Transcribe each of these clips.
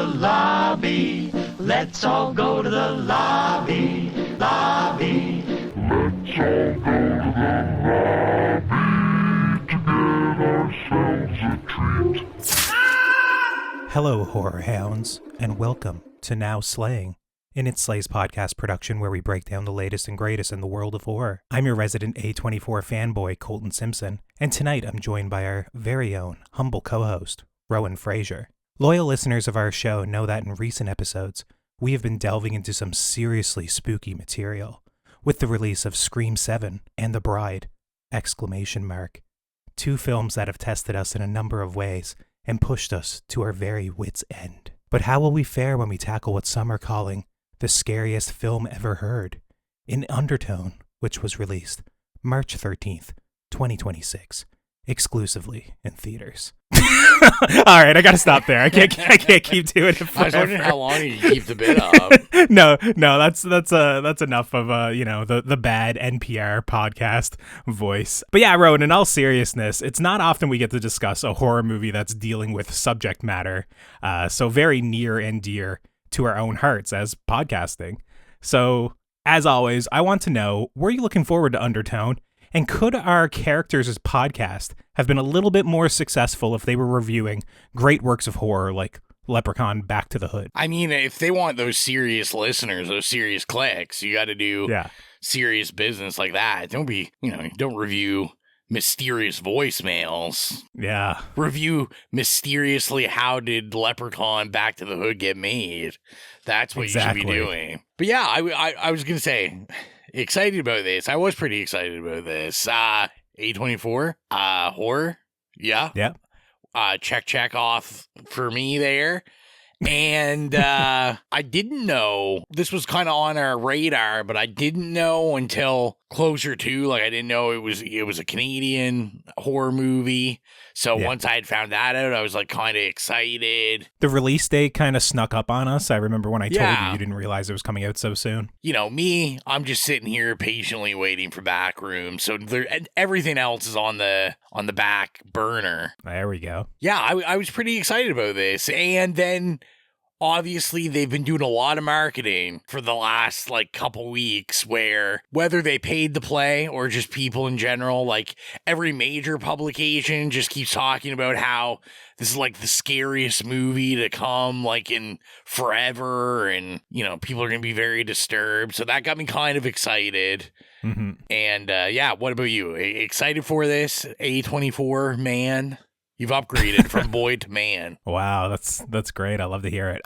lobby. Let's all go to the lobby, lobby. Let's all go to the lobby to get ourselves a treat. Hello, horror hounds, and welcome to Now Slaying, an It Slays podcast production where we break down the latest and greatest in the world of horror. I'm your resident A24 fanboy, Colton Simpson, and tonight I'm joined by our very own humble co-host, Rowan Frazier. Loyal listeners of our show know that in recent episodes, we have been delving into some seriously spooky material, with the release of Scream 7 and The Bride, ! Two films that have tested us in a number of ways and pushed us to our very wits' end. But how will we fare when we tackle what some are calling the scariest film ever heard, in Undertone, which was released March 13th, 2026, exclusively in theaters. All right, I gotta stop there. I can't keep doing it forever. I was wondering how long you keep the bit up. No, that's enough of the bad NPR podcast voice. But yeah, Rowan, in all seriousness, it's not often we get to discuss a horror movie that's dealing with subject matter so very near and dear to our own hearts as podcasting. So, as always, I want to know, were you looking forward to Undertone? And could our characters as podcast have been a little bit more successful if they were reviewing great works of horror like Leprechaun Back to the Hood? I mean, if they want those serious listeners, those serious clicks, you got to do serious business like that. Don't review mysterious voicemails. Yeah. Review mysteriously, how did Leprechaun Back to the Hood get made? That's what you should be doing. But yeah, I was going to say, excited about this. I was pretty excited about this. A24, horror. Yeah. Yep. Check off for me there. And I didn't know, this was kind of on our radar, but I didn't know until closer to, I didn't know it was a Canadian horror movie. So once I had found that out, I was kind of excited. The release date kind of snuck up on us. I remember when I told you didn't realize it was coming out so soon. You know, me, I'm just sitting here patiently waiting for Backroom. So everything else is on the back burner. There we go. Yeah, I was pretty excited about this. And then obviously, they've been doing a lot of marketing for the last, couple weeks where whether they paid to play or just people in general, every major publication just keeps talking about how this is, the scariest movie to come, in forever. And, people are going to be very disturbed. So that got me kind of excited. Mm-hmm. And, what about you? Excited for this? A24 man? You've upgraded from boy to man. Wow, that's great. I love to hear it.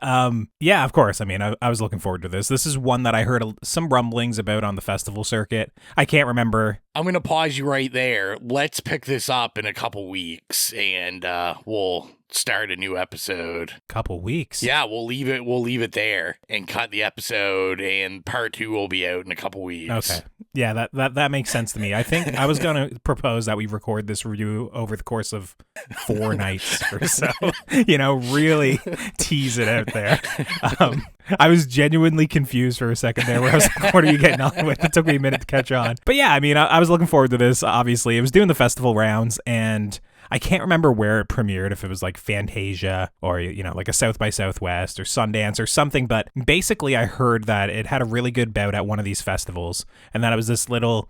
Yeah, of course. I mean, I was looking forward to this. This is one that I heard some rumblings about on the festival circuit. I can't remember. I'm going to pause you right there. Let's pick this up in a couple weeks, and we'll start a new episode. Couple weeks? Yeah, we'll leave it there and cut the episode, and part 2 will be out in a couple weeks. Okay. Yeah, that makes sense to me. I think I was going to propose that we record this review over the course of 4 nights or so. Really tease it out there. I was genuinely confused for a second there where I was like, what are you getting on with? It took me a minute to catch on. But yeah, I mean, I was looking forward to this, obviously. It was doing the festival rounds, and I can't remember where it premiered, if it was Fantasia or, a South by Southwest or Sundance or something. But basically, I heard that it had a really good bout at one of these festivals, and that it was this little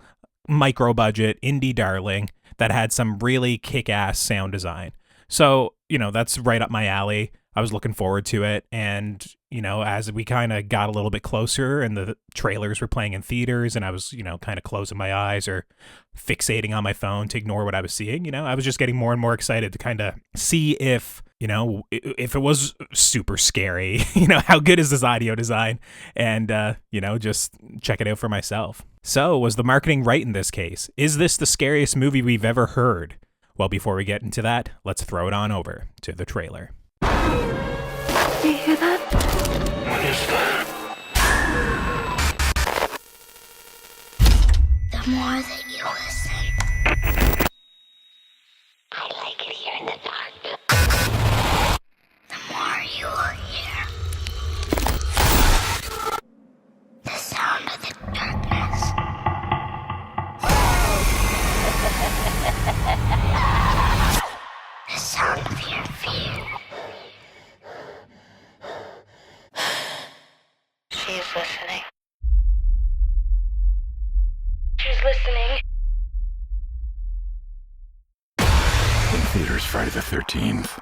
micro-budget indie darling that had some really kick-ass sound design. So, that's right up my alley. I was looking forward to it. And, as we kind of got a little bit closer and the trailers were playing in theaters and I was, kind of closing my eyes or fixating on my phone to ignore what I was seeing, I was just getting more and more excited to kind of see if it was super scary, how good is this audio design, and, just check it out for myself. So was the marketing right in this case? Is this the scariest movie we've ever heard? Well, before we get into that, let's throw it on over to the trailer. You hear that? What is that? The more that you listen, I like it here in the dark. The more you will hear the sound of the darkness. The sound of your fear. She's listening. She's listening. In theaters Friday the 13th.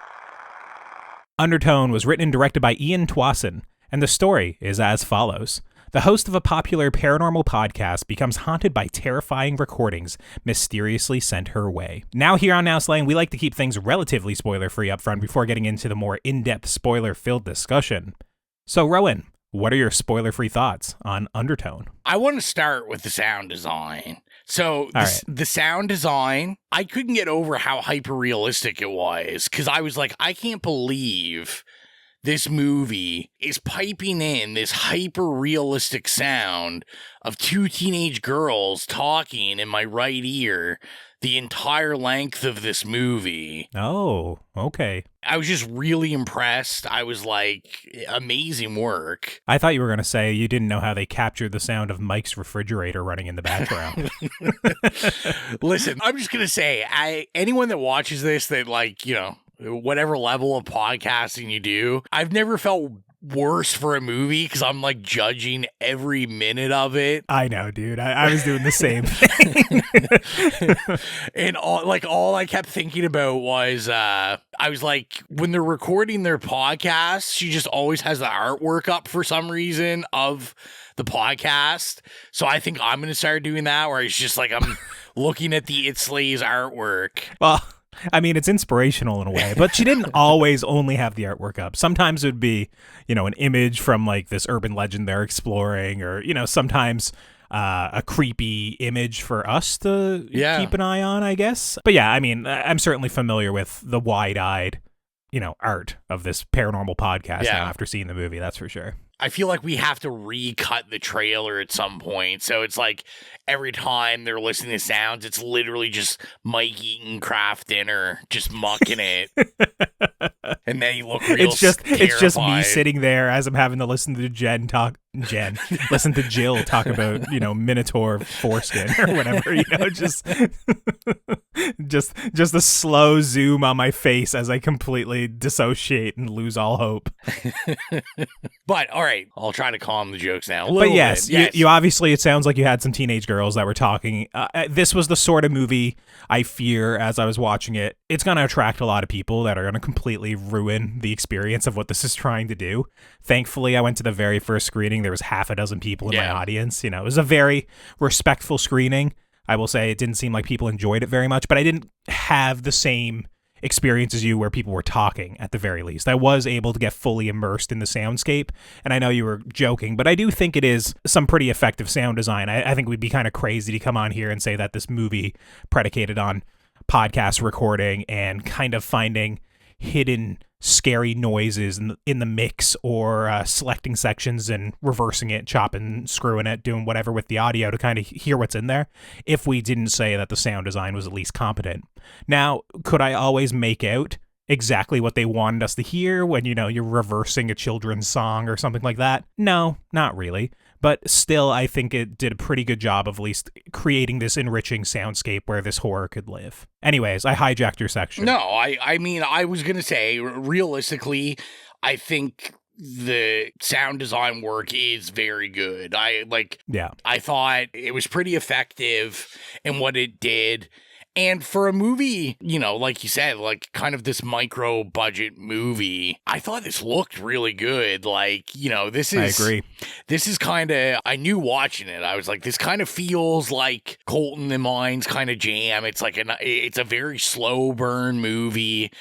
Undertone was written and directed by Ian Twasson, and the story is as follows. The host of a popular paranormal podcast becomes haunted by terrifying recordings mysteriously sent her way. Now here on Now Slang, we like to keep things relatively spoiler-free up front before getting into the more in-depth spoiler-filled discussion. So Rowan, what are your spoiler-free thoughts on Undertone? I want to start with the sound design. So the sound design, I couldn't get over how hyper-realistic it was, because I was like, I can't believe this movie is piping in this hyper-realistic sound of two teenage girls talking in my right ear the entire length of this movie. Oh, okay. I was just really impressed. I was like, amazing work. I thought you were going to say you didn't know how they captured the sound of Mike's refrigerator running in the background. Listen, I'm just going to say, anyone that watches this that, like, you know, whatever level of podcasting you do, I've never felt worse for a movie because I'm like judging every minute of it. I know, dude. I was doing the same thing. And all I kept thinking about was I was like, when they're recording their podcast, she just always has the artwork up for some reason of the podcast. So I think I'm going to start doing that, where it's just like I'm looking at the It Slays artwork. Well, I mean, it's inspirational in a way, but she didn't always only have the artwork up. Sometimes it would be, you know, an image from like this urban legend they're exploring, or, you know, sometimes a creepy image for us to keep an eye on, I guess. But yeah, I mean, I'm certainly familiar with the wide-eyed, you know, art of this paranormal podcast now after seeing the movie, that's for sure. I feel like we have to recut the trailer at some point. So it's like every time they're listening to sounds, it's literally just Mike eating Kraft dinner, just mucking it. And then you look real It's just me terrified. sitting there as I'm having to listen to listen to Jill talk about, you know, Minotaur foreskin or whatever, you know, just a slow zoom on my face as I completely dissociate and lose all hope. But all right, I'll try to calm the jokes now. But yes, you obviously, it sounds like you had some teenage girls that were talking. This was the sort of movie I fear as I was watching it. It's going to attract a lot of people that are going to completely ruin the experience of what this is trying to do. Thankfully, I went to the very first screening. There was half a dozen people in my audience. You know, it was a very respectful screening. I will say it didn't seem like people enjoyed it very much, but I didn't have the same experience as you where people were talking at the very least. I was able to get fully immersed in the soundscape, and I know you were joking, but I do think it is some pretty effective sound design. I think we'd be kind of crazy to come on here and say that this movie predicated on podcast recording and kind of finding hidden scary noises in the mix, or selecting sections and reversing it, chopping, screwing it, doing whatever with the audio to kind of hear what's in there, if we didn't say that the sound design was at least competent. Now, could I always make out exactly what they wanted us to hear when, you know, you're reversing a children's song or something like that? No, not really. But still, I think it did a pretty good job of at least creating this enriching soundscape where this horror could live. Anyways, I hijacked your section. No, I mean, I was going to say, realistically, I think the sound design work is very good. I thought it was pretty effective in what it did. And for a movie, you know, like you said, like kind of this micro budget movie, I thought this looked really good. Like, you know, I agree. This is kind of, I knew watching it, I was like, this kind of feels like Colton and mine's kind of jam. It's like it's a very slow burn movie.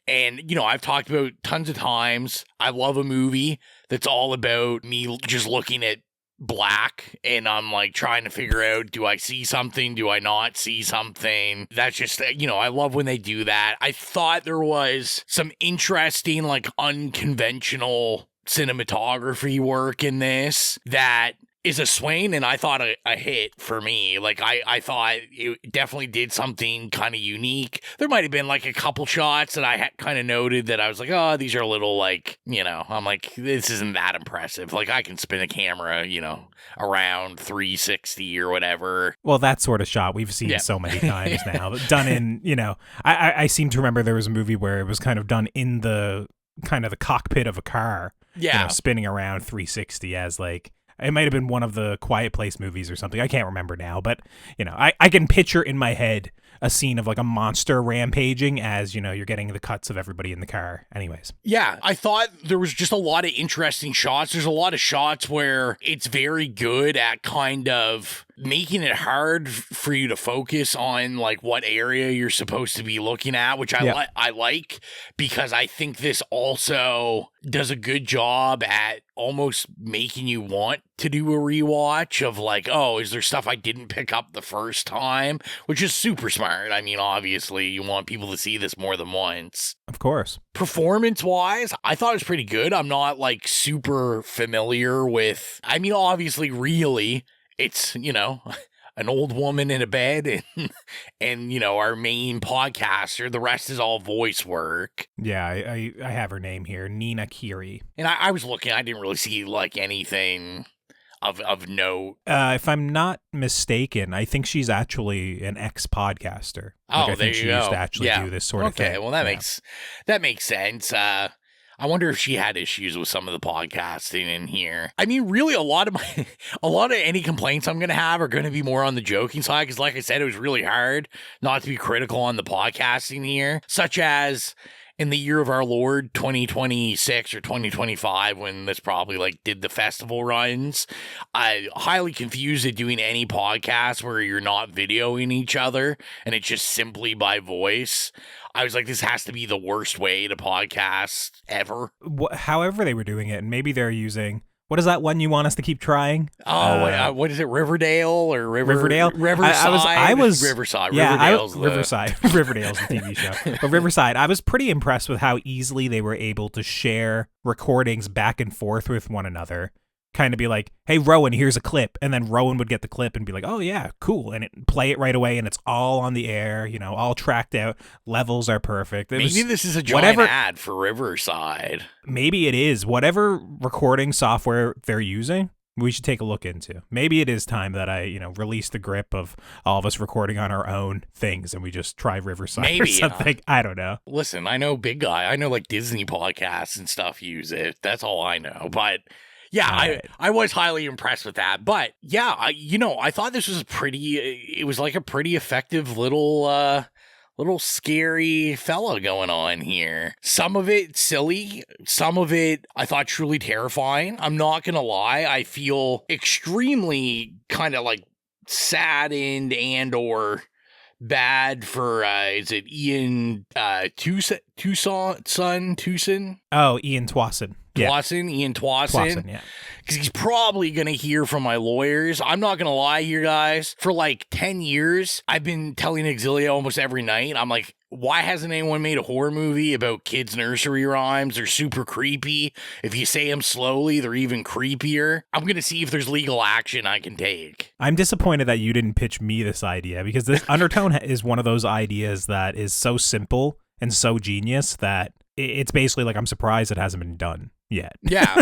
And, you know, I've talked about tons of times, I love a movie that's all about me just looking at black and I'm like trying to figure out, do I see something, do I not see something? That's just, you know, I love when they do that. I thought there was some interesting, like, unconventional cinematography work in this that is a swing, and I thought a hit for me. Like, I thought it definitely did something kind of unique. There might have been like a couple shots that I had kind of noted that I was like, oh, these are a little, like, you know, I'm like, this isn't that impressive. Like, I can spin a camera, you know, around 360 or whatever. Well, that sort of shot we've seen so many times now. Done in, you know, I seem to remember there was a movie where it was kind of done in the kind of the cockpit of a car. You know, spinning around 360 as like It might have been one of the Quiet Place movies or something. I can't remember now, but I can picture in my head a scene of like a monster rampaging as, you're getting the cuts of everybody in the car. Anyways. Yeah, I thought there was just a lot of interesting shots. There's a lot of shots where it's very good at kind of making it hard for you to focus on like what area you're supposed to be looking at, which I like, because I think this also does a good job at almost making you want to do a rewatch of like, oh, is there stuff I didn't pick up the first time, which is super smart. I mean, obviously you want people to see this more than once. Of course. Performance wise, I thought it was pretty good. I'm not like super familiar with, I mean, obviously really it's, an old woman in a bed and our main podcaster. The rest is all voice work. Yeah, I have her name here, Nina Kiri. And I was looking, I didn't really see like anything of note. If I'm not mistaken, I think she's actually an ex-podcaster. I think she used to actually do this sort of thing. Okay, well that makes sense. I wonder if she had issues with some of the podcasting in here. I mean, really, a lot of any complaints I'm going to have are going to be more on the joking side, because like I said, it was really hard not to be critical on the podcasting here, such as in the year of our Lord, 2026 or 2025, when this probably like did the festival runs, I highly confused at doing any podcast where you're not videoing each other and it's just simply by voice. I was like, this has to be the worst way to podcast ever. However they were doing it, and maybe they're using, what is that one you want us to keep trying? What is it, Riverdale or Riverdale? Riverside? I was Riverside. Yeah, Riverside. Riverdale's the TV show. But Riverside, I was pretty impressed with how easily they were able to share recordings back and forth with one another. Kind of be like, hey, Rowan, here's a clip. And then Rowan would get the clip and be like, oh, yeah, cool. And play it right away. And it's all on the air, all tracked out. Levels are perfect. Maybe this is a giant ad for Riverside. Maybe it is. Whatever recording software they're using, we should take a look into. Maybe it is time that I, release the grip of all of us recording on our own things and we just try Riverside or something. I don't know. Listen, I know Big Guy. I know like Disney podcasts and stuff use it. That's all I know. But yeah, I was highly impressed with that. But yeah, I thought this was it was like a pretty effective little scary fella going on here. Some of it silly, some of it I thought truly terrifying. I'm not going to lie. I feel extremely kind of like saddened and or bad for, is it Ian Tucson? Oh, Ian Twasson. Yeah. Ian Twasson, yeah. Because he's probably going to hear from my lawyers. I'm not going to lie here, guys. For like 10 years, I've been telling Exilia almost every night. I'm like, why hasn't anyone made a horror movie about kids' nursery rhymes? They're super creepy. If you say them slowly, they're even creepier. I'm going to see if there's legal action I can take. I'm disappointed that you didn't pitch me this idea, because this Undertone is one of those ideas that is so simple and so genius that it's basically like, I'm surprised it hasn't been done yet. Yeah.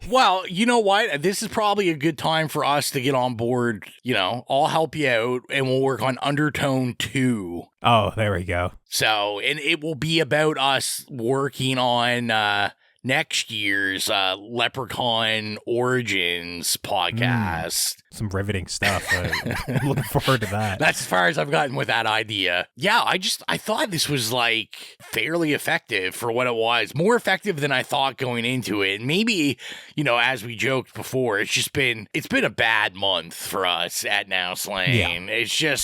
Well, you know what? This is probably a good time for us to get on board. I'll help you out and we'll work on Undertone 2. Oh, there we go. So, and it will be about us working on next year's Leprechaun Origins podcast. Some riveting stuff. I'm looking forward to that. That's as far as I've gotten with that idea. Yeah, I thought this was like fairly effective for what it was. More effective than I thought going into it. And maybe, as we joked before, it's been a bad month for us at Now Slaying. Yeah.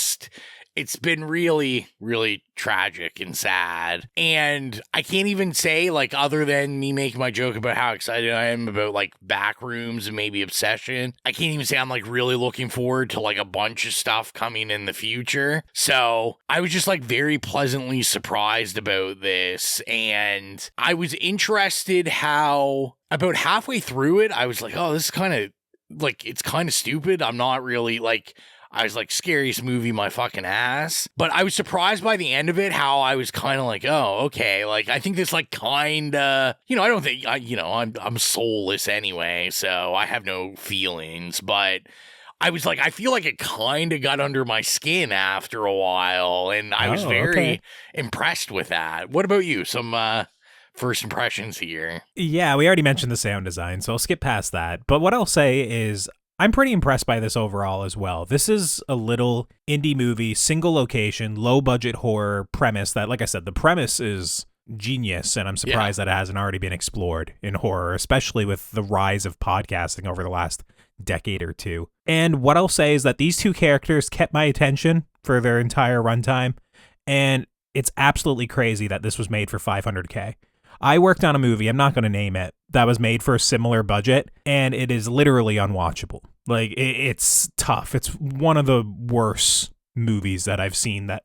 It's been really, really tragic and sad. And I can't even say, like, other than me making my joke about how excited I am about, like, Backrooms and maybe Obsession, I can't even say I'm, like, really looking forward to, like, a bunch of stuff coming in the future. So I was just, like, very pleasantly surprised about this. And I was interested how, about halfway through it, I was like, oh, this is kind of, like, it's kind of stupid. I'm not really, like... I was like, scariest movie, my fucking ass. But I was surprised by the end of it, how I was kind of like, oh, okay. Like, I think this, like, kind of, I don't think, I'm soulless anyway, so I have no feelings. But I was like, I feel like it kind of got under my skin after a while, and I was very impressed with that. What about you? Some first impressions here. Yeah, we already mentioned the sound design, so I'll skip past that. But what I'll say is I'm pretty impressed by this overall as well. This is a little indie movie, single location, low budget horror premise that, like I said, the premise is genius, and I'm surprised that it hasn't already been explored in horror, especially with the rise of podcasting over the last decade or two. And what I'll say is that these two characters kept my attention for their entire runtime, and it's absolutely crazy that this was made for $500K. I worked on a movie, I'm not going to name it, that was made for a similar budget, and it is literally unwatchable. Like, it's tough. It's one of the worst movies that I've seen that,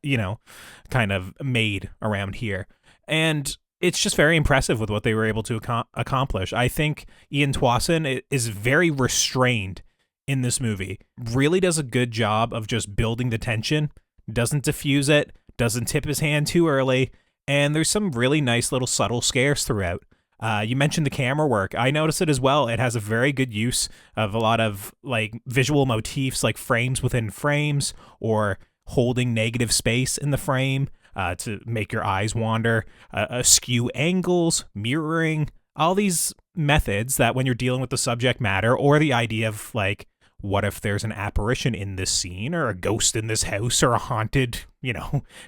kind of made around here. And it's just very impressive with what they were able to accomplish. I think Ian Twasson is very restrained in this movie. Really does a good job of just building the tension, doesn't diffuse it, doesn't tip his hand too early, and there's some really nice little subtle scares throughout. You mentioned the camera work. I noticed it as well. It has a very good use of a lot of like visual motifs, like frames within frames, or holding negative space in the frame to make your eyes wander, skew angles, mirroring, all these methods that when you're dealing with the subject matter or the idea of like, what if there's an apparition in this scene or a ghost in this house or a haunted,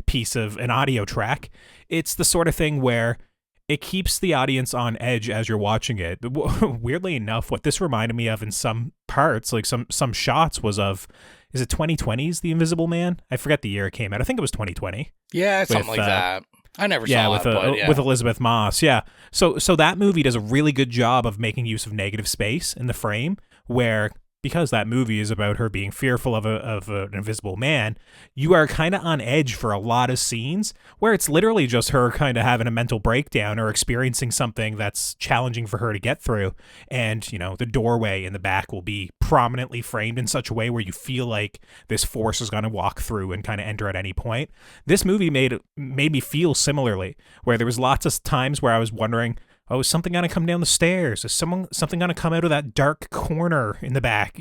piece of an audio track? It's the sort of thing where it keeps the audience on edge as you're watching it. Weirdly enough, what this reminded me of in some parts, like some shots, was of, is it 2020's The Invisible Man? I forget the year it came out. I think it was 2020. Yeah, something like that. I never saw it, with Elizabeth Moss. Yeah. So that movie does a really good job of making use of negative space in the frame, where, because that movie is about her being fearful of an invisible man, you are kind of on edge for a lot of scenes where it's literally just her kind of having a mental breakdown or experiencing something that's challenging for her to get through. And, the doorway in the back will be prominently framed in such a way where you feel like this force is going to walk through and kind of enter at any point. This movie made me feel similarly, where there was lots of times where I was wondering, oh, is something going to come down the stairs? Is something going to come out of that dark corner in the back?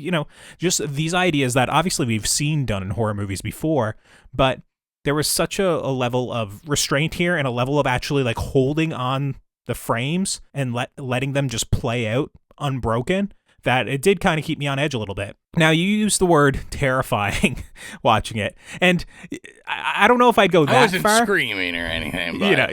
Just these ideas that obviously we've seen done in horror movies before, but there was such a level of restraint here and a level of actually like holding on the frames and letting them just play out unbroken, that it did kind of keep me on edge a little bit. Now, you used the word terrifying watching it, and I don't know if I'd go that far. I wasn't screaming or anything, but not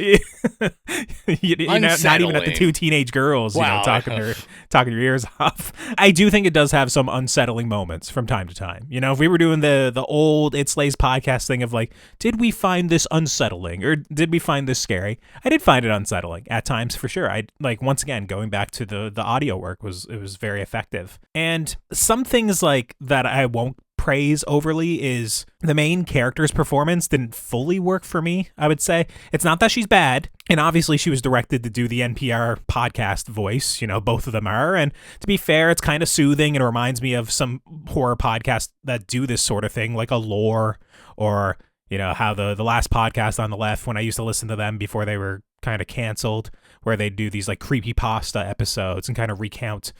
even at the two teenage girls, talking your ears off. I do think it does have some unsettling moments from time to time. If we were doing the old It Slays podcast thing of like, did we find this unsettling or did we find this scary? I did find it unsettling at times for sure. I like, once again, going back to the audio work was very effective, and some things like that I won't praise overly is the main character's performance didn't fully work for me, I would say. It's not that she's bad, and obviously she was directed to do the NPR podcast voice, both of them are, and to be fair, it's kind of soothing and it reminds me of some horror podcasts that do this sort of thing, like a Lore, or how the last podcast on the left, when I used to listen to them before they were kind of canceled, where they do these like creepypasta episodes and kind of recount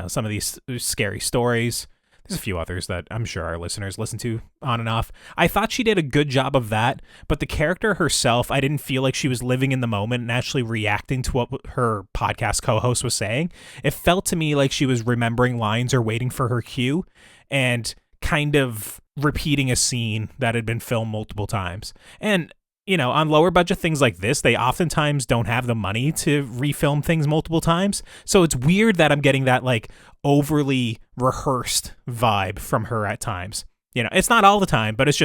some of these scary stories. There's a few others that I'm sure our listeners listen to on and off. I thought she did a good job of that, but the character herself, I didn't feel like she was living in the moment and actually reacting to what her podcast co-host was saying. It felt to me like she was remembering lines or waiting for her cue and kind of repeating a scene that had been filmed multiple times. And on lower budget things like this, they oftentimes don't have the money to refilm things multiple times. So it's weird that I'm getting that like overly rehearsed vibe from her at times. It's not all the time, but it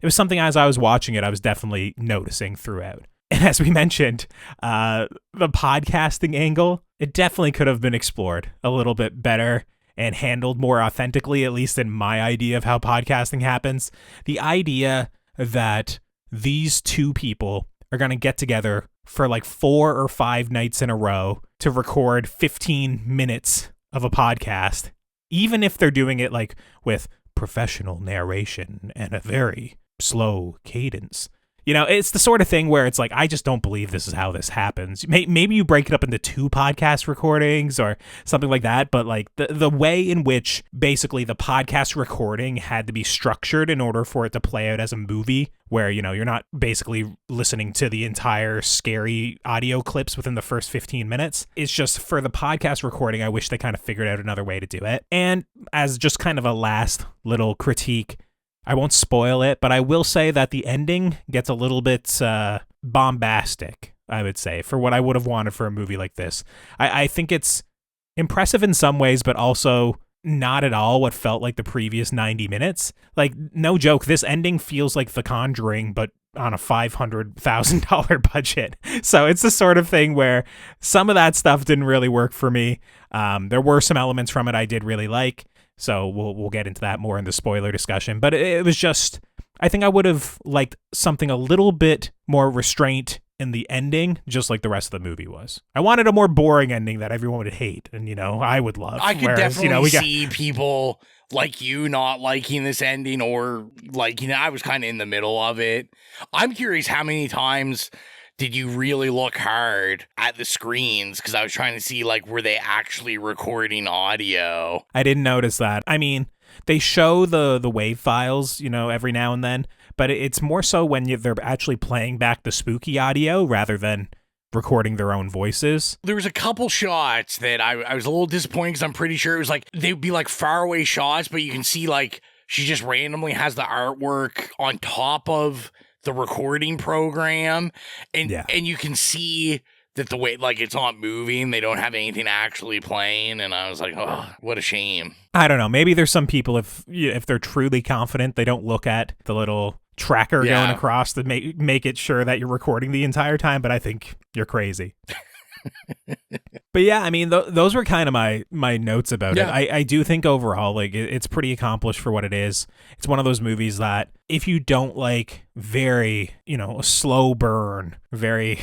was something as I was watching it, I was definitely noticing throughout. And as we mentioned, the podcasting angle, it definitely could have been explored a little bit better and handled more authentically, at least in my idea of how podcasting happens. The idea that these two people are going to get together for like 4 or 5 nights in a row to record 15 minutes of a podcast, even if they're doing it like with professional narration and a very slow cadence. It's the sort of thing where it's like, I just don't believe this is how this happens. Maybe you break it up into 2 podcast recordings or something like that, but like the way in which basically the podcast recording had to be structured in order for it to play out as a movie, where, you're not basically listening to the entire scary audio clips within the first 15 minutes. It's just for the podcast recording, I wish they kind of figured out another way to do it. And as just kind of a last little critique, I won't spoil it, but I will say that the ending gets a little bit bombastic, I would say, for what I would have wanted for a movie like this. I think it's impressive in some ways, but also not at all what felt like the previous 90 minutes. Like, no joke, this ending feels like The Conjuring, but on a $500,000 budget. So it's the sort of thing where some of that stuff didn't really work for me. There were some elements from it I did really like. So we'll get into that more in the spoiler discussion. But it was just, I think I would have liked something a little bit more restraint in the ending, just like the rest of the movie was. I wanted a more boring ending that everyone would hate, and I would love. I could definitely see people like you not liking this ending, or like, I was kind of in the middle of it. I'm curious, how many times did you really look hard at the screens? Because I was trying to see, like, were they actually recording audio? I didn't notice that. I mean, they show the wave files, every now and then, but it's more so when they're actually playing back the spooky audio rather than recording their own voices. There was a couple shots that I was a little disappointed, because I'm pretty sure it was like, they'd be like faraway shots, but you can see like she just randomly has the artwork on top of the recording program, and you can see that the way, like, it's not moving, they don't have anything actually playing, and I was like, oh, what a shame. I don't know, maybe there's some people, if they're truly confident, they don't look at the little tracker going across to make it sure that you're recording the entire time, but I think you're crazy. But yeah, I mean, those were kind of my notes about it. I do think overall, like, it's pretty accomplished for what it is. It's one of those movies that if you don't like very, a slow burn, very,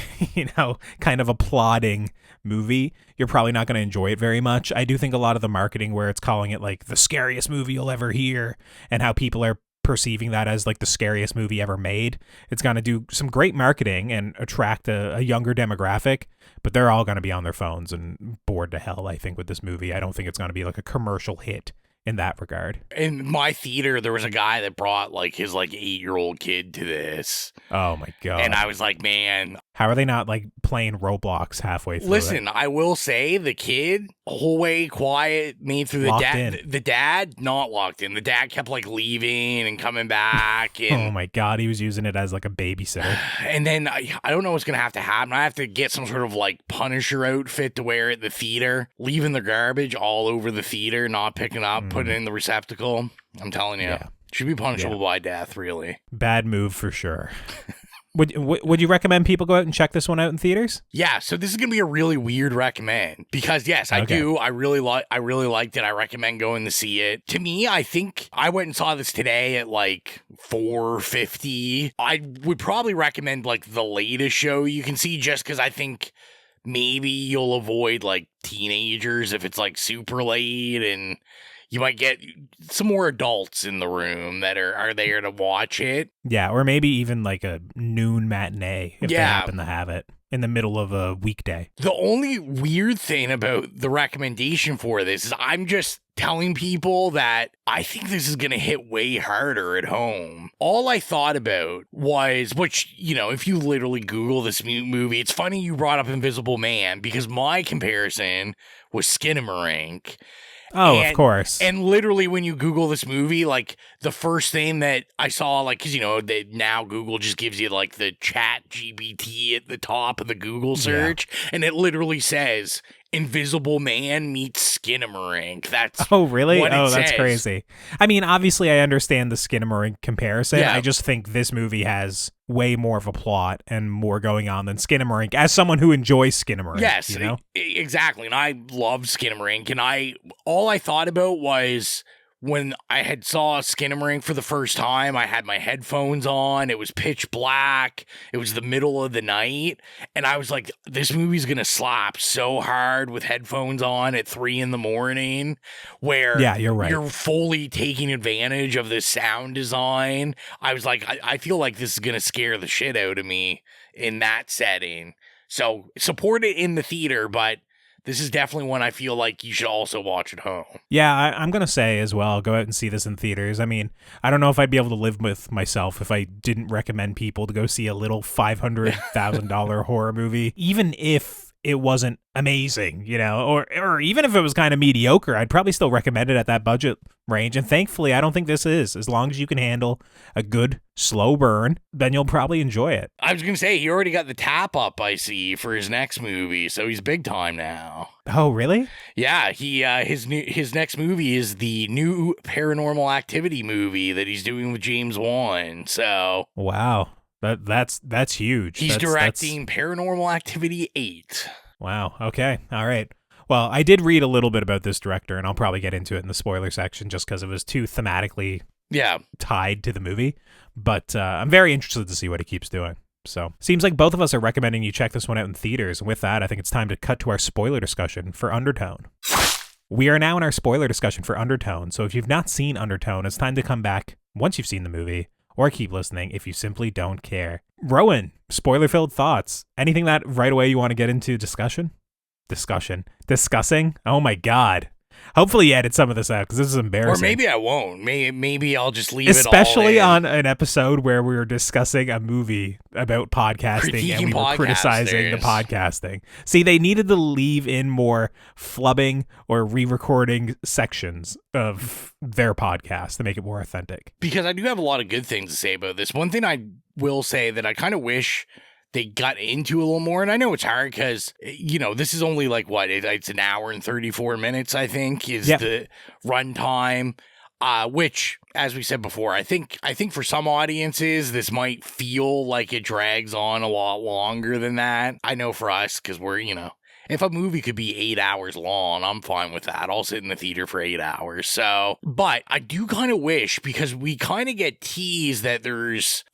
kind of a plodding movie, you're probably not going to enjoy it very much. I do think a lot of the marketing where it's calling it like the scariest movie you'll ever hear, and how people are perceiving that as like the scariest movie ever made, it's going to do some great marketing and attract a younger demographic, but they're all going to be on their phones and bored to hell, I think, with this movie. I don't think it's going to be like a commercial hit in that regard. In my theater, there was a guy that brought like his 8-year-old kid to this. Oh my God. And I was like, man, how are they not like playing Roblox halfway through? Listen, I will say the kid, whole way quiet, made through the dad. The dad not locked in. The dad kept like leaving and coming back. And, oh my God, he was using it as like a babysitter. And then I don't know what's gonna have to happen. I have to get some sort of like Punisher outfit to wear at the theater, leaving the garbage all over the theater, not picking up, putting it in the receptacle. I'm telling you, should be punishable by death. Really bad move for sure. Would you recommend people go out and check this one out in theaters? Yeah, so this is gonna be a really weird recommend, because yes, I do. I really liked it. I recommend going to see it. To me, I think I went and saw this today at like $4.50. I would probably recommend like the latest show you can see, just because I think maybe you'll avoid like teenagers if it's like super late, and you might get some more adults in the room that are there to watch it. Yeah, or maybe even like a noon matinee if they happen to have it in the middle of a weekday. The only weird thing about the recommendation for this is I'm just telling people that I think this is going to hit way harder at home. All I thought about was, which, if you literally Google this movie, it's funny you brought up Invisible Man, because my comparison was Skinamarink. Oh, of course. And literally when you Google this movie, like the first thing that I saw, like, because, now Google just gives you like the chat GPT at the top of the Google search. Yeah. And it literally says Invisible Man meets Skinamarink. That's really? What that's says. Crazy. I mean, obviously I understand the Skinamarink comparison. Yeah. I just think this movie has way more of a plot and more going on than Skinamarink, as someone who enjoys Skinamarink. Yes, exactly. And I love Skinamarink, and all I thought about was, when I had saw Skinamarink for the first time, I had my headphones on. It was pitch black. It was the middle of the night. And I was like, this movie's going to slap so hard with headphones on at 3 a.m, where Yeah, you're right. you're fully taking advantage of this sound design. I was like, I feel like this is going to scare the shit out of me in that setting. So support it in the theater, but this is definitely one I feel like you should also watch at home. Yeah, I'm going to say as well, go out and see this in theaters. I mean, I don't know if I'd be able to live with myself if I didn't recommend people to go see a little $500,000 horror movie, even if it wasn't amazing, you know, or even if it was kind of mediocre, I'd probably still recommend it at that budget range. And thankfully, I don't think this is. As long as you can handle a good slow burn, then you'll probably enjoy it. I was going to say, he already got the tap up, I see, for his next movie, so he's big time now. Oh, really? Yeah, his next movie is the new Paranormal Activity movie that he's doing with James Wan. So wow, that's huge. He's directing Paranormal Activity 8. Wow. Okay. All right. Well, I did read a little bit about this director, and I'll probably get into it in the spoiler section just because it was too thematically tied to the movie. But I'm very interested to see what he keeps doing. So seems like both of us are recommending you check this one out in theaters. And with that, I think it's time to cut to our spoiler discussion for Undertone. We are now in our spoiler discussion for Undertone. So if you've not seen Undertone, it's time to come back once you've seen the movie, or keep listening if you simply don't care. Rowan, spoiler-filled thoughts. Anything that right away you want to get into discussing? Discussing? Oh my God. Hopefully you edit some of this out because this is embarrassing. Or maybe I won't. Maybe I'll just leave Especially it all in. on an episode where we were discussing a movie about podcasting Critiquing and we were criticizing the podcasting. See, they needed to leave in more flubbing or re-recording sections of their podcast to make it more authentic. Because I do have a lot of good things to say about this. One thing I will say that I kind of wish they got into a little more, and I know it's hard because, you know, this is only like, what, it's an hour and 34 minutes, I think, is the runtime, which, as we said before, I think for some audiences, this might feel like it drags on a lot longer than that. I know for us, because we're, you know, if a movie could be 8 hours long, I'm fine with that. I'll sit in the theater for 8 hours. So, but I do kind of wish, because we kind of get teased that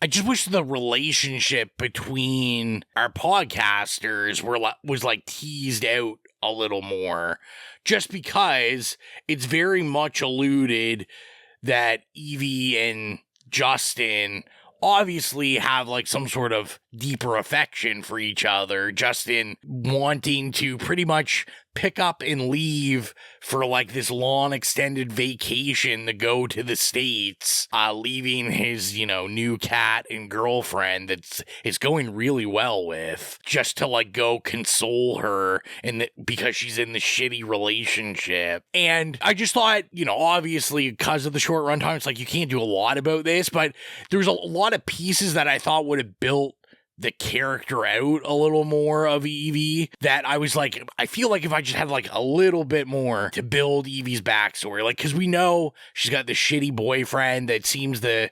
I just wish the relationship between our podcasters was like teased out a little more, just because it's very much alluded that Evie and Justin obviously have like some sort of deeper affection for each other. Justin wanting to pretty much pick up and leave for like this long extended vacation to go to the States, leaving his, you know, new cat and girlfriend that is going really well with, just to like go console her because she's in the shitty relationship. And I just thought, you know, obviously because of the short runtime, it's like you can't do a lot about this, but there's a lot of pieces that I thought would have built the character out a little more of Evie, that I was like, I feel like if I just had like a little bit more to build Evie's backstory, like, because we know she's got this shitty boyfriend that seems to,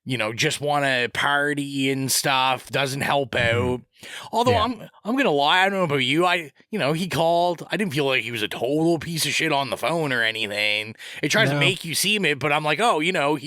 you know, just want to party and stuff, doesn't help out. Although I'm gonna lie, I don't know about you. He called. I didn't feel like he was a total piece of shit on the phone or anything. It tries to make you seem it, but I'm like, oh, you know,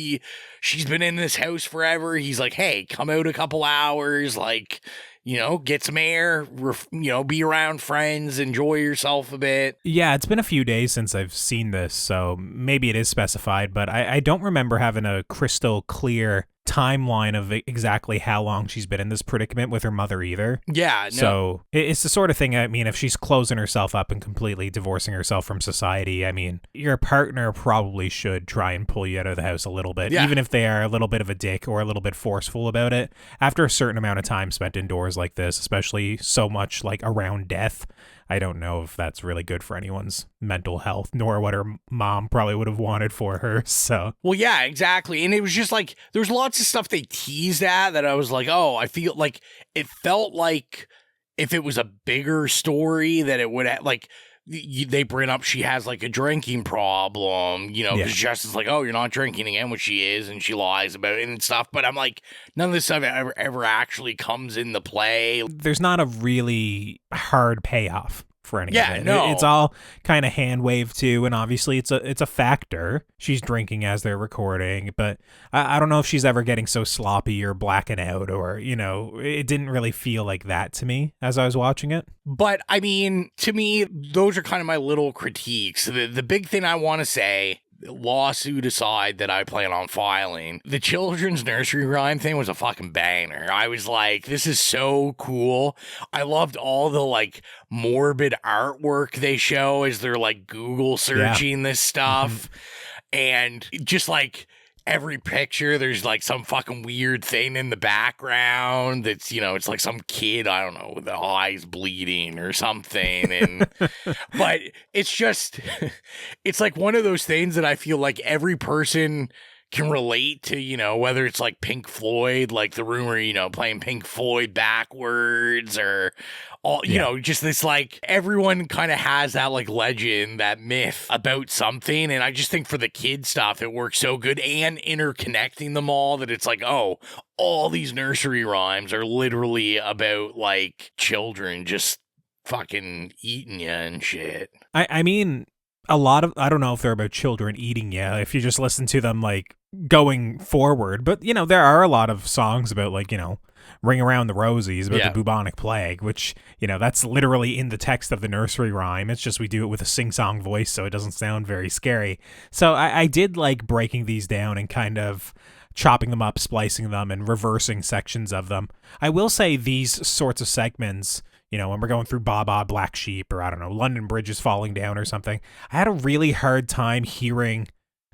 she's been in this house forever. He's like, hey, come out a couple hours, like, you know, get some air, you know, be around friends, enjoy yourself a bit. Yeah, it's been a few days since I've seen this, so maybe it is specified, but I don't remember having a crystal clear timeline of exactly how long she's been in this predicament with her mother either. Yeah, no. So it's the sort of thing, I mean, if she's closing herself up and completely divorcing herself from society, I mean, your partner probably should try and pull you out of the house a little bit, even if they are a little bit of a dick or a little bit forceful about it. After a certain amount of time spent indoors like this, especially so much like around death, I don't know if that's really good for anyone's mental health, nor what her mom probably would have wanted for her. So, well, yeah, exactly. And it was just like, there's lots of stuff they teased at that I was like, oh, I feel like it felt like if it was a bigger story that it would have, like, they bring up she has like a drinking problem, you know, because Justin's like, oh, you're not drinking again, which she is, and she lies about it and stuff. But I'm like, none of this stuff ever actually comes into play. There's not a really hard payoff for any Yeah, of it. no. It's all kind of hand waved too, and obviously it's a factor. She's drinking as they're recording, but I don't know if she's ever getting so sloppy or blacking out, or it didn't really feel like that to me as I was watching it. But I mean, to me, those are kind of my little critiques. The big thing I want to say, lawsuit aside that I plan on filing, the children's nursery rhyme thing was a fucking banger. I was like, this is so cool. I loved all the like morbid artwork they show as they're like Google searching this stuff. And just like every picture, there's like some fucking weird thing in the background that's, it's like some kid, I don't know, with the eyes bleeding or something. And but it's just, it's like one of those things that I feel like every person can relate to, whether it's like Pink Floyd, like the rumor, playing Pink Floyd backwards, or all, just this like everyone kind of has that like legend, that myth about something. And I just think for the kid stuff, it works so good, and interconnecting them all, that it's like, oh, all these nursery rhymes are literally about like children just fucking eating you and shit. I mean, a lot of, I don't know if they're about children eating you if you just listen to them like going forward, but there are a lot of songs about like, Ring Around the Rosies, about the bubonic plague, which, that's literally in the text of the nursery rhyme. It's just we do it with a sing-song voice, so it doesn't sound very scary. So I did like breaking these down and kind of chopping them up, splicing them, and reversing sections of them. I will say these sorts of segments, when we're going through Baba Black Sheep, or I don't know, London Bridge is falling down or something, I had a really hard time hearing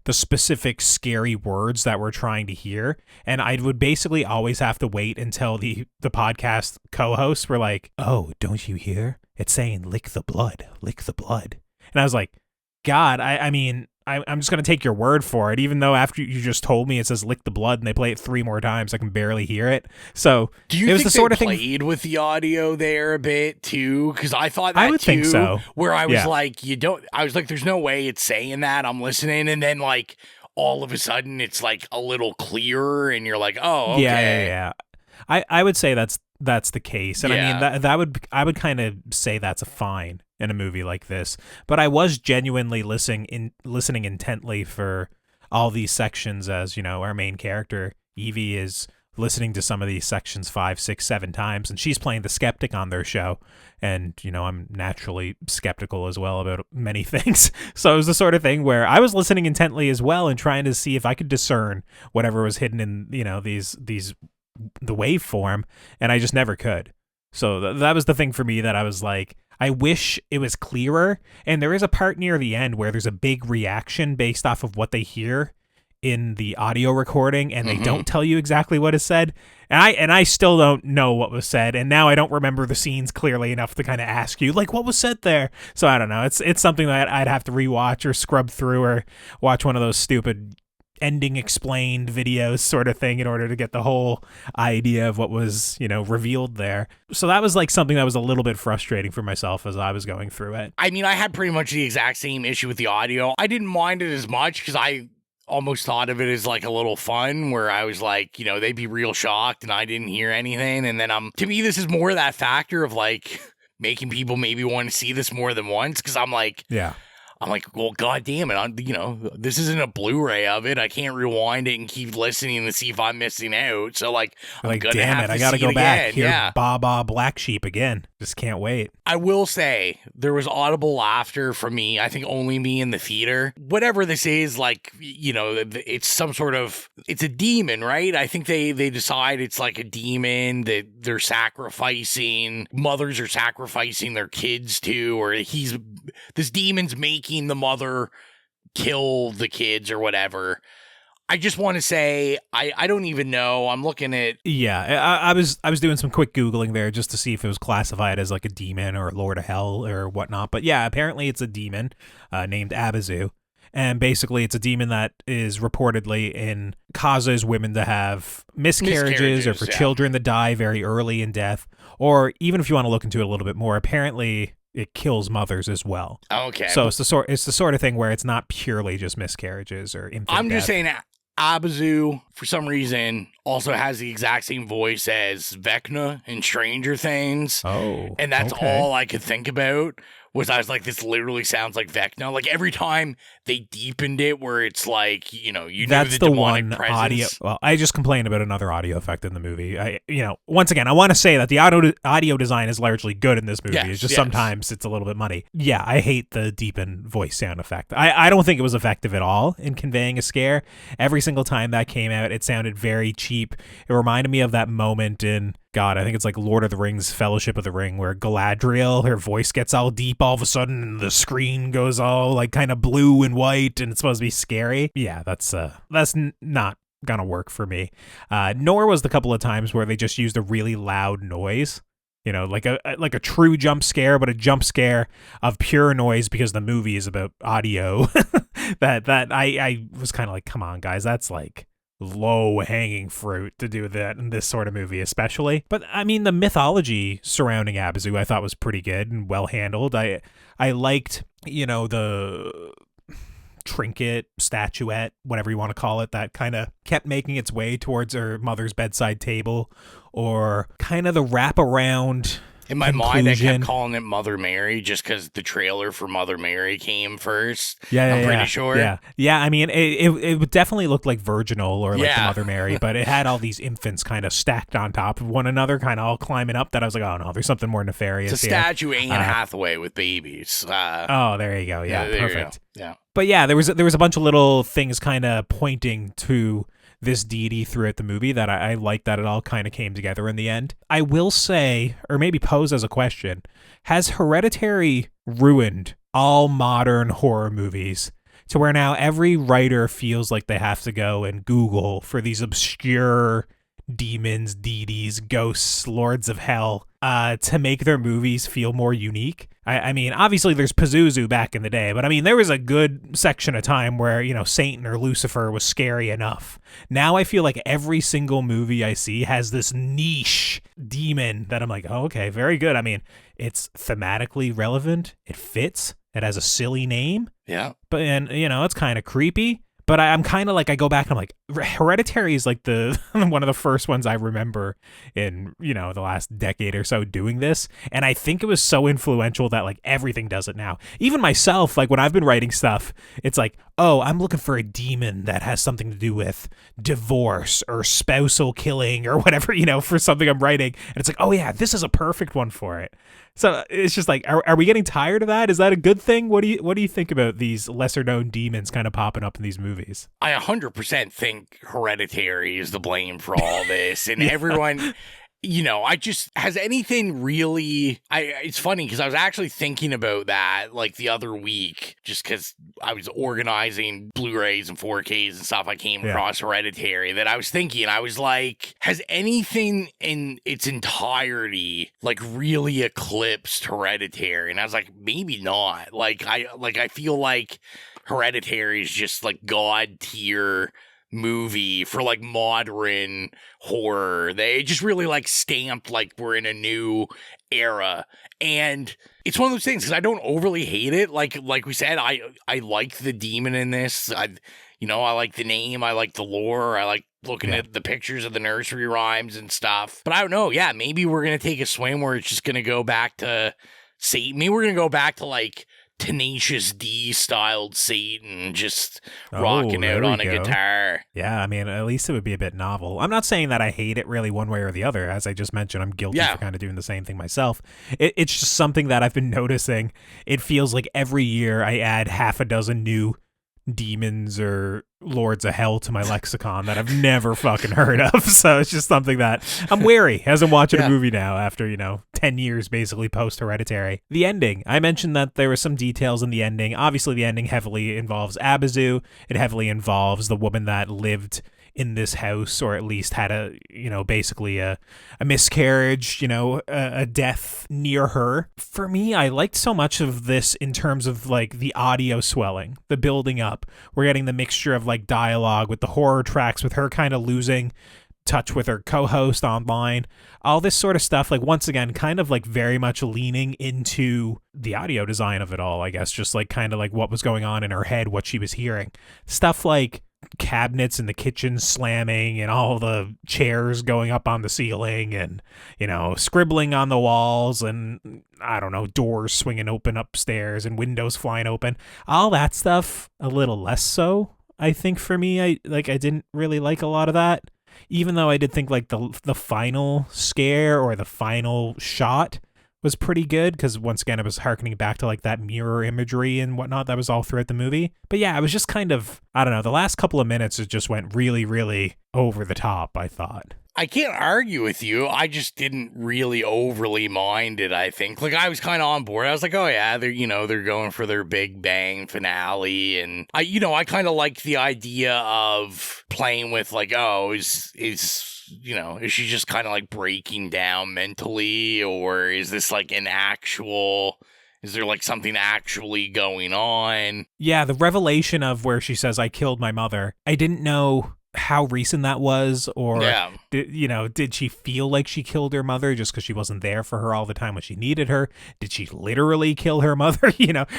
the specific scary words that we're trying to hear. And I would basically always have to wait until the podcast co-hosts were like, oh, don't you hear? It's saying lick the blood, lick the blood. And I was like, God, I mean, I'm just going to take your word for it, even though after you just told me it says lick the blood and they play it 3 more times, I can barely hear it. So do you it was think the sort they of thing played with the audio there a bit too? Because I thought that I would too, think so. Where I was like, I was like, there's no way it's saying that. I'm listening, and then like all of a sudden it's like a little clearer, and you're like, oh, okay. Yeah. I would say that's the case, and I mean I would kind of say that's a fine in a movie like this. But I was genuinely listening intently for all these sections, as our main character Evie is listening to some of these sections 5, 6, 7 times, and she's playing the skeptic on their show, and I'm naturally skeptical as well about many things. So it was the sort of thing where I was listening intently as well and trying to see if I could discern whatever was hidden in the waveform, and I just never could. So that was the thing for me, that I was like, I wish it was clearer. And there is a part near the end where there's a big reaction based off of what they hear in the audio recording, and they don't tell you exactly what is said. And I still don't know what was said, and now I don't remember the scenes clearly enough to kind of ask you, like, what was said there? So I don't know. It's something that I'd have to rewatch or scrub through, or watch one of those stupid ending explained videos sort of thing in order to get the whole idea of what was, revealed there. So that was like something that was a little bit frustrating for myself as I was going through it. I mean, I had pretty much the exact same issue with the audio. I didn't mind it as much because I almost thought of it as like a little fun, where I was like, they'd be real shocked and I didn't hear anything. And then to me, this is more that factor of like making people maybe want to see this more than once, because I'm like, well, God damn it. This isn't a Blu-ray of it. I can't rewind it and keep listening to see if I'm missing out. So like, I'm gonna damn have it, to I gotta see go it back. again. Hear Baba Black Sheep again. Just can't wait. I will say there was audible laughter from me. I think only me in the theater. Whatever this is, like, it's some sort of, it's a demon, right? I think they decide it's like a demon that they're sacrificing. Mothers are sacrificing their kids to, or this demon's making the mother kill the kids or whatever. I just want to say, I don't even know. I'm looking at... Yeah, I was doing some quick Googling there just to see if it was classified as like a demon or a Lord of Hell or whatnot. But yeah, apparently it's a demon named Abazu. And basically it's a demon that is reportedly causes women to have miscarriages, or for children to die very early in death. Or even if you want to look into it a little bit more, apparently it kills mothers as well. Okay. So it's the sort of thing where it's not purely just miscarriages or infant I'm death. just saying Abazu, for some reason, also has the exact same voice as Vecna in Stranger Things. Oh. And that's okay. all I could think about was I was like, this literally sounds like Vecna. Like every time they deepened it where it's like, you know That's the the demonic one presence. audio. Well, I just complained about another audio effect in the movie. Once again, I want to say that the audio design is largely good in this movie. Yes, It's just yes. sometimes it's a little bit muddy. Yeah, I hate the deepened voice sound effect. I don't think it was effective at all in conveying a scare. Every single time that came out, it sounded very cheap. It reminded me of that moment in, God, I think it's like Lord of the Rings, Fellowship of the Ring, where Galadriel, her voice gets all deep all of a sudden, and the screen goes all like kind of blue and white, and it's supposed to be scary. Yeah, that's not gonna work for me. Nor was the couple of times where they just used a really loud noise. Like a true jump scare, but a jump scare of pure noise because the movie is about audio. that I was kind of like, come on, guys, that's like low hanging fruit to do that in this sort of movie, especially. But I mean, the mythology surrounding Abazu I thought was pretty good and well handled. I liked, the trinket, statuette, whatever you want to call it, that kind of kept making its way towards her mother's bedside table, or kind of the wraparound. In my mind, I kept conclusion. calling it Mother Mary just because the trailer for Mother Mary came first. Yeah, I'm pretty sure. Yeah. I mean, it definitely looked like virginal or like the Yeah. Mother Mary, but it had all these infants kind of stacked on top of one another, kind of all climbing up. That I was like, oh no, there's something more nefarious It's a here. statue Anne Hathaway with babies. Oh, there you go. Yeah, there you perfect. go. Yeah. But yeah, there was a bunch of little things kind of pointing to this deity throughout the movie that I like that it all kind of came together in the end. I will say, or maybe pose as a question, has Hereditary ruined all modern horror movies to where now every writer feels like they have to go and Google for these obscure demons, deities, ghosts, lords of hell to make their movies feel more unique? I mean, obviously there's Pazuzu back in the day, but I mean, there was a good section of time where, Satan or Lucifer was scary enough. Now I feel like every single movie I see has this niche demon that I'm like, oh, okay, very good. I mean, it's thematically relevant. It fits. It has a silly name. Yeah. But, and it's kind of creepy. But I'm kind of like, I go back and I'm like, Hereditary is like the one of the first ones I remember in, the last decade or so doing this. And I think it was so influential that like everything does it now. Even myself, like when I've been writing stuff, it's like, oh, I'm looking for a demon that has something to do with divorce or spousal killing or whatever, for something I'm writing. And it's like, oh yeah, this is a perfect one for it. So it's just like, are we getting tired of that? Is that a good thing? What do you think about these lesser known demons kind of popping up in these movies? I 100% think Hereditary is the blame for all this. And everyone, has anything really... It's funny because I was actually thinking about that like the other week just because I was organizing Blu-rays and 4Ks and stuff. I came across Hereditary that I was thinking, I was like, has anything in its entirety like really eclipsed Hereditary? And I was like, maybe not. I feel like Hereditary is just like God tier movie for like modern horror. They just really like stamped like we're in a new era. And it's one of those things because I don't overly hate it. Like we said, I like the demon in this. I like the name. I like the lore. I like looking at the pictures of the nursery rhymes and stuff. But I don't know. Yeah, maybe we're going to take a swing where it's just going to go back to Satan. Maybe we're going to go back to like Tenacious D styled Satan just rocking out on a guitar. Yeah, I mean, at least it would be a bit novel. I'm not saying that I hate it really one way or the other. As I just mentioned, I'm guilty for kind of doing the same thing myself. It's just something that I've been noticing. It feels like every year I add half a dozen new demons or lords of hell to my lexicon that I've never fucking heard of. So it's just something that I'm wary as I'm watching a movie now after, 10 years basically post Hereditary. The ending. I mentioned that there were some details in the ending. Obviously, the ending heavily involves Abazu. It heavily involves the woman that lived in this house, or at least had basically a miscarriage, a death near her. For me, I liked so much of this in terms of like the audio swelling, the building up. We're getting the mixture of like dialogue with the horror tracks, with her kind of losing touch with her co-host online, all this sort of stuff. Like once again, kind of like very much leaning into the audio design of it all, I guess, just like kind of like what was going on in her head, what she was hearing. Stuff like cabinets in the kitchen slamming and all the chairs going up on the ceiling and, scribbling on the walls and, I don't know, doors swinging open upstairs and windows flying open. All that stuff, a little less so, I think, for me. I didn't really like a lot of that, even though I did think like the final scare or the final shot was pretty good, because once again it was harkening back to like that mirror imagery and whatnot that was all throughout the movie. But yeah, it was just kind of, I don't know, the last couple of minutes it just went really, really over the top, I thought. I can't argue with you. I just didn't really overly mind it, I think. Like, I was kind of on board. I was like, oh yeah, they're going for their big bang finale. And I kind of liked the idea of playing with like, oh, is she just kind of like breaking down mentally, or is this like is there like something actually going on? Yeah, the revelation of where she says, I killed my mother. I didn't know how recent that was, or did she feel like she killed her mother just because she wasn't there for her all the time when she needed her? Did she literally kill her mother?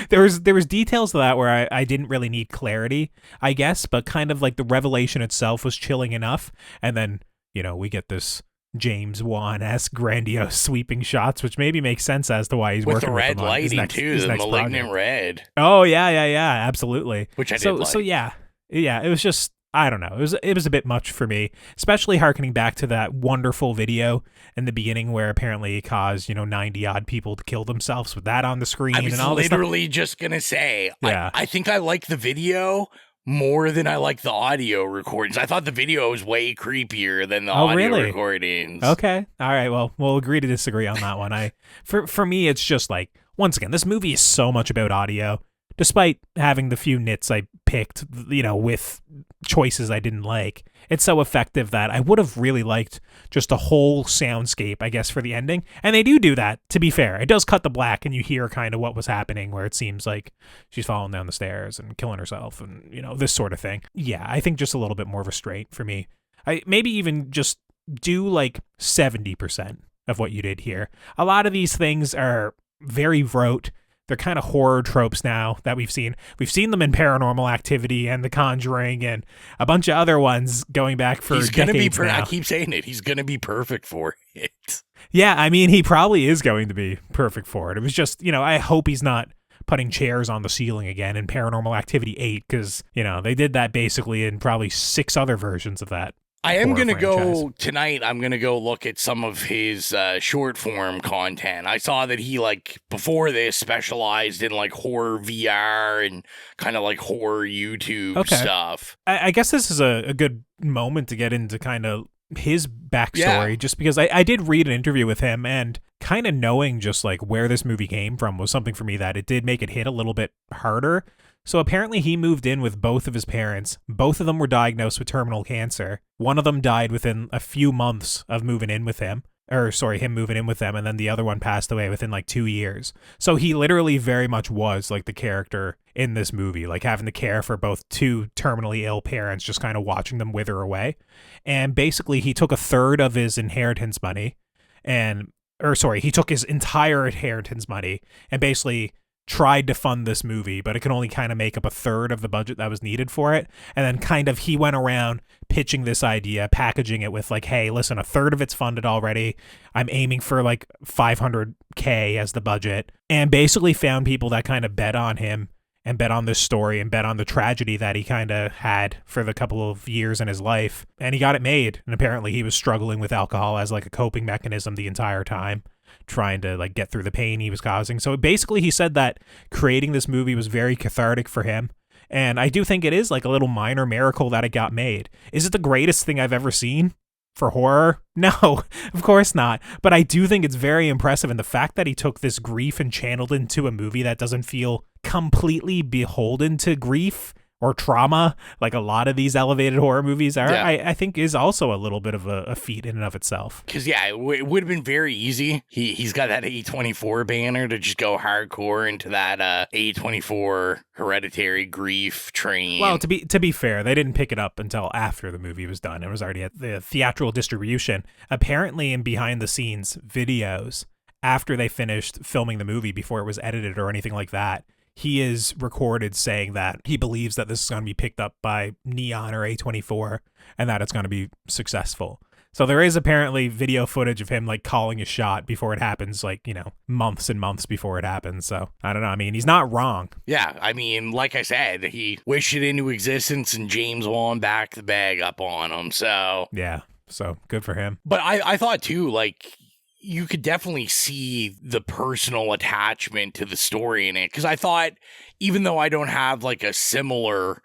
There was details to that where I didn't really need clarity, I guess, but kind of like the revelation itself was chilling enough. And then we get this James Wan-esque grandiose sweeping shots, which maybe makes sense as to why he's with working the red with them on his lighting next, too, his the next malignant project. red. Oh yeah, absolutely. Which I did like. So yeah, it was just, I don't know, it was a bit much for me, especially harkening back to that wonderful video in the beginning where apparently it caused 90 odd people to kill themselves with that on the screen. I was and all this stuff. literally just gonna say, Yeah. I think I like the video more than I like the audio recordings. I thought the video was way creepier than the audio recordings. Okay. All right. Well, we'll agree to disagree on that one. For me, it's just like, once again, this movie is so much about audio, despite having the few nits I picked, with choices I didn't like. It's so effective that I would have really liked just a whole soundscape, I guess, for the ending. And they do that, to be fair. It does cut the black and you hear kind of what was happening, where it seems like she's falling down the stairs and killing herself and, this sort of thing. Yeah, I think just a little bit more restraint for me. I maybe even just do like 70% of what you did here. A lot of these things are very rote. They're kind of horror tropes now that we've seen. We've seen them in Paranormal Activity and The Conjuring and a bunch of other ones going back for decades now. I keep saying it. He's going to be perfect for it. Yeah, I mean, he probably is going to be perfect for it. It was just, I hope he's not putting chairs on the ceiling again in Paranormal Activity 8, because, they did that basically in probably 6 other versions of that. I am going to go tonight. I'm going to go look at some of his short form content. I saw that he, before this, specialized in horror VR and kind of horror YouTube stuff. I guess this is a good moment to get into kind of his backstory, just because I did read an interview with him, and kind of knowing just where this movie came from was something for me that it did make it hit a little bit harder. So apparently he moved in with both of his parents. Both of them were diagnosed with terminal cancer. One of them died within a few months of moving in with him. Him moving in with them, and then the other one passed away within 2 years. So he literally very much was the character in this movie, having to care for both 2 terminally ill parents, just kind of watching them wither away. And basically he took a third of his inheritance money he took his entire inheritance money and basically tried to fund this movie, but it could only kind of make up a third of the budget that was needed for it. And then he went around pitching this idea, packaging it with hey, listen, a third of it's funded already. I'm aiming for $500K as the budget, and basically found people that kind of bet on him and bet on this story and bet on the tragedy that he kind of had for the couple of years in his life. And he got it made. And apparently he was struggling with alcohol as a coping mechanism the entire time, trying to get through the pain he was causing. So basically he said that creating this movie was very cathartic for him. And I do think it is a little minor miracle that it got made. Is it the greatest thing I've ever seen for horror? No, of course not. But I do think it's very impressive. And the fact that he took this grief and channeled into a movie that doesn't feel completely beholden to grief or trauma, like a lot of these elevated horror movies are, I think is also a little bit of a feat in and of itself. Because, it would have been very easy. He's got that A24 banner to just go hardcore into that A24 hereditary grief train. Well, to be fair, they didn't pick it up until after the movie was done. It was already at the theatrical distribution. Apparently in behind-the-scenes videos, after they finished filming the movie, before it was edited or anything like that, he is recorded saying that he believes that this is going to be picked up by Neon or A24 and that it's going to be successful. So there is apparently video footage of him like calling a shot before it happens, like, months and months before it happens. So I don't know. I mean, he's not wrong. Yeah, I mean, like I said, he wished it into existence and James Wan backed the bag up on him. So yeah, so good for him. But I thought too, like, you could definitely see the personal attachment to the story in it. Because I thought, even though I don't have like a similar,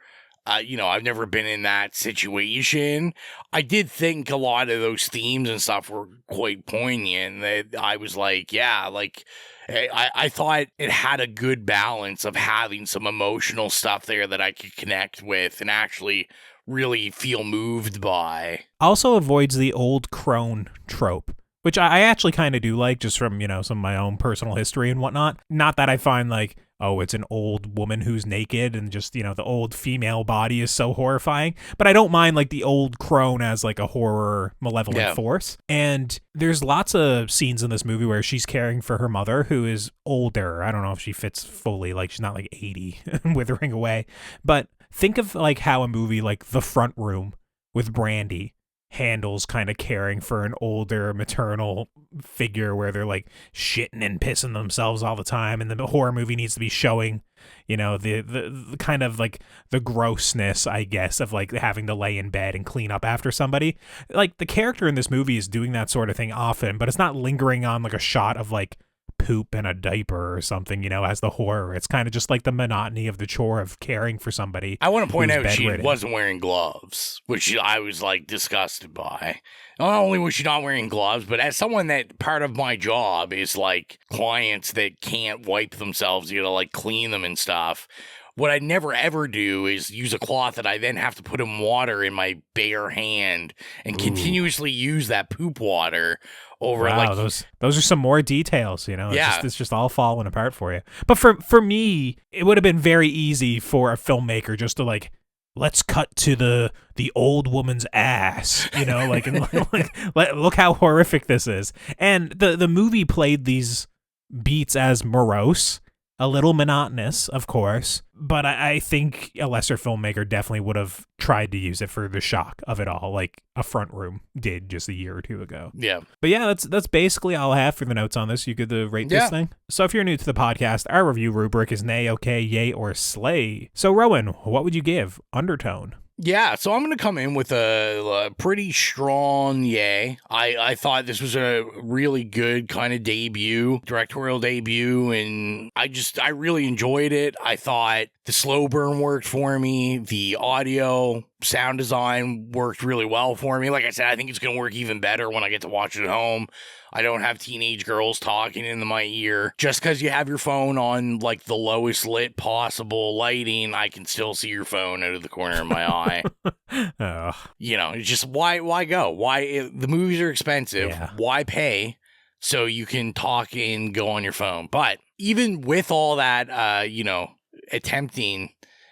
I've never been in that situation, I did think a lot of those themes and stuff were quite poignant. That I was like, yeah, like, I thought it had a good balance of having some emotional stuff there that I could connect with and actually really feel moved by. Also avoids the old crone trope, which I actually kind of do like, just from, some of my own personal history and whatnot. Not that I find like, oh, it's an old woman who's naked and just, the old female body is so horrifying. But I don't mind like the old crone as like a horror malevolent force. And there's lots of scenes in this movie where she's caring for her mother, who is older. I don't know if she fits fully, like she's not like 80 withering away. But think of like how a movie like The Front Room with Brandy handles kind of caring for an older maternal figure where they're like shitting and pissing themselves all the time, and the horror movie needs to be showing the kind of like the grossness, I guess, of like having to lay in bed and clean up after somebody. Like the character in this movie is doing that sort of thing often, but it's not lingering on like a shot of like poop in a diaper or something, as the horror. It's kind of just like the monotony of the chore of caring for somebody. I want to point out she wasn't wearing gloves, which I was like disgusted by. Not only was she not wearing gloves, but as someone that part of my job is like clients that can't wipe themselves, like clean them and stuff. What I never ever do is use a cloth that I then have to put in water in my bare hand and continuously use that poop water over. Wow, like those are some more details, Yeah. It's just all falling apart for you. But for me, it would have been very easy for a filmmaker just to like, let's cut to the old woman's ass, like, and look how horrific this is. And the movie played these beats as morose, a little monotonous, of course, but I think a lesser filmmaker definitely would have tried to use it for the shock of it all, like A Front Room did just a year or two ago. Yeah. But yeah, that's basically all I have for the notes on this. You could rate this thing. So if you're new to the podcast, our review rubric is nay, okay, yay, or slay. So Rowan, what would you give Undertone? Yeah, so I'm going to come in with a pretty strong yay. I thought this was a really good kind of directorial debut, and I really enjoyed it. I thought the slow burn worked for me. The audio, sound design worked really well for me. Like I said, I think it's going to work even better when I get to watch it at home. I don't have teenage girls talking into my ear. Just because you have your phone on like the lowest lit possible lighting, I can still see your phone out of the corner of my eye. Oh. It's just why go? The movies are expensive. Yeah. Why pay so you can talk and go on your phone? But even with all that, attempting,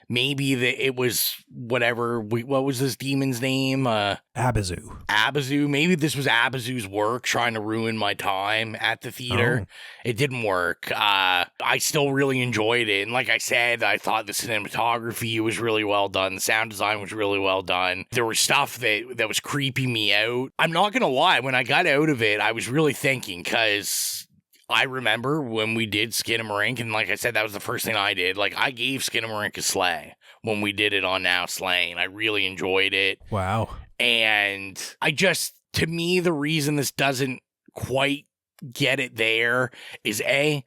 maybe it was whatever. What was this demon's name? Abazu. Maybe this was Abazu's work trying to ruin my time at the theater. Oh. It didn't work. I still really enjoyed it. And like I said, I thought the cinematography was really well done. The sound design was really well done. There was stuff that was creeping me out. I'm not going to lie. When I got out of it, I was really thinking, because I remember when we did Skinamarink, and like I said, that was the first thing I did. Like, I gave Skinamarink a slay when we did it on Now Slaying. I really enjoyed it. Wow. And to me, the reason this doesn't quite get it there is I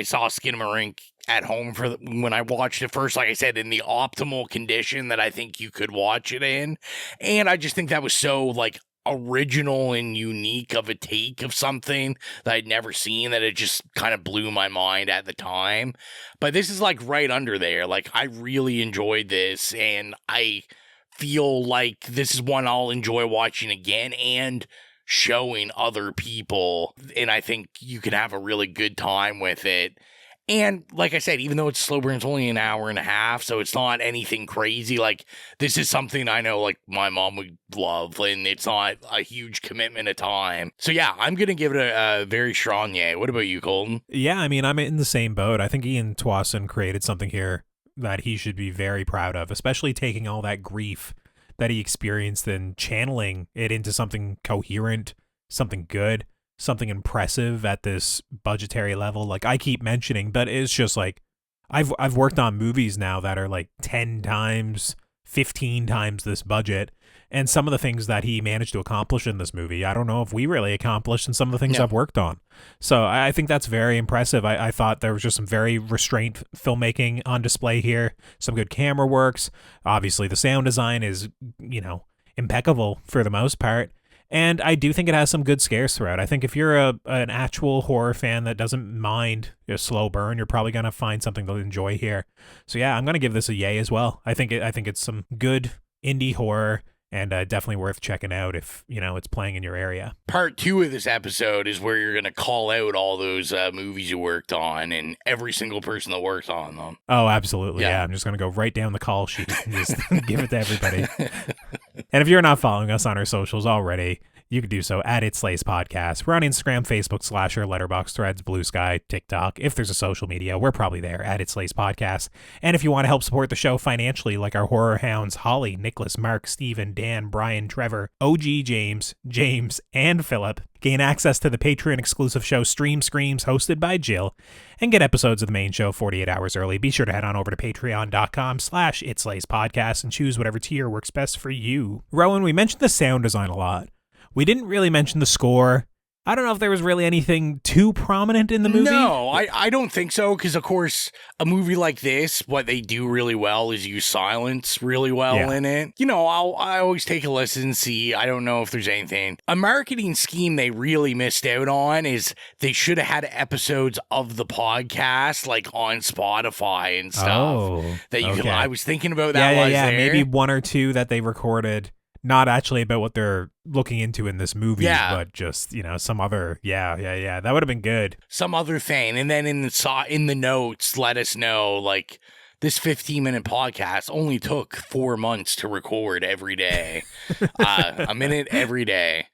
saw Skinamarink at home when I watched it first, like I said, in the optimal condition that I think you could watch it in. And I just think that was so like original and unique of a take of something that I'd never seen, that it just kind of blew my mind at the time. But this is like right under there. Like, I really enjoyed this, and I feel like this is one I'll enjoy watching again and showing other people, and I think you can have a really good time with it. And like I said, even though it's slow burn, it's only an hour and a half, so it's not anything crazy. Like, this is something I know, like, my mom would love, and it's not a huge commitment of time. So yeah, I'm going to give it a very strong yay. What about you, Colton? Yeah, I mean, I'm in the same boat. I think Ian Twasson created something here that he should be very proud of, especially taking all that grief that he experienced and channeling it into something coherent, something good, something impressive at this budgetary level. Like I keep mentioning, but it's just like I've worked on movies now that are like 10 times, 15 times this budget, and some of the things that he managed to accomplish in this movie, I don't know if we really accomplished in some of the things I've worked on. So I think that's very impressive. I thought there was just some very restrained filmmaking on display here, some good camera works. Obviously the sound design is, impeccable for the most part. And I do think it has some good scares throughout. I think if you're an actual horror fan that doesn't mind a slow burn, you're probably going to find something to enjoy here. So yeah, I'm going to give this a yay as well. I think it's some good indie horror, and definitely worth checking out if, it's playing in your area. Part 2 of this episode is where you're going to call out all those movies you worked on and every single person that worked on them. Oh, absolutely. Yeah, I'm just going to go right down the call sheet and just give it to everybody. And if you're not following us on our socials already, you can do so at It Slays Podcast. We're on Instagram, Facebook, Slasher, Letterboxd, Threads, Bluesky, TikTok. If there's a social media, we're probably there at It Slays Podcast. And if you want to help support the show financially, like our horror hounds, Holly, Nicholas, Mark, Steven, Dan, Brian, Trevor, OG James, and Philip, gain access to the Patreon exclusive show Stream Screams, hosted by Jill, and get episodes of the main show 48 hours early. Be sure to head on over to patreon.com/It Slays Podcast and choose whatever tier works best for you. Rowan, we mentioned the sound design a lot. We didn't really mention the score. I don't know if there was really anything too prominent in the movie. No, I don't think so, because, of course, a movie like this, what they do really well is use silence really well in it. I always take a listen and see. I don't know if there's anything. A marketing scheme they really missed out on is they should have had episodes of the podcast, like, on Spotify and stuff. That you can. I was thinking about that. Yeah. Maybe one or two that they recorded. Not actually about what they're looking into in this movie, but just, some other, That would have been good. Some other thing. And then in the notes, let us know, like, this 15-minute podcast only took 4 months to record every day. A minute every day.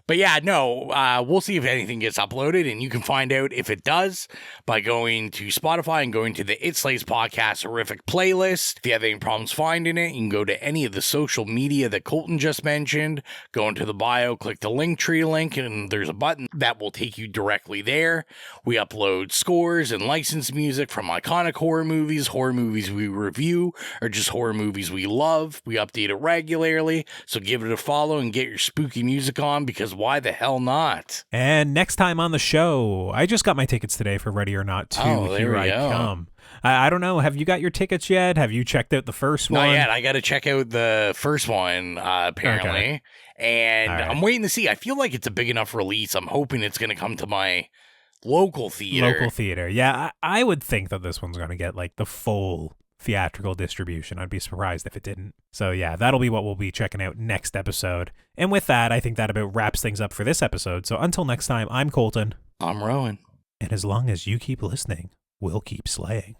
But yeah, no, we'll see if anything gets uploaded, and you can find out if it does by going to Spotify and going to the It Slays Podcast Horrific playlist. If you have any problems finding it, you can go to any of the social media that Colton just mentioned, go into the bio, click the Linktree link, and there's a button that will take you directly there. We upload scores and licensed music from iconic horror movies we review, or just horror movies we love. We update it regularly, so give it a follow and get your spooky music on, because why the hell not? And next time on the show, I just got my tickets today for Ready or Not 2. Here I come. I don't know. Have you got your tickets yet? Have you checked out the first one? Not yet. I got to check out the first one, apparently. Okay. And I'm waiting to see. I feel like it's a big enough release. I'm hoping it's going to come to my local theater. Yeah, I would think that this one's going to get like the full theatrical distribution. I'd be surprised if it didn't. So yeah, that'll be what we'll be checking out next episode. And with that, I think that about wraps things up for this episode. So until next time, I'm Colton. I'm Rowan. And as long as you keep listening, we'll keep slaying.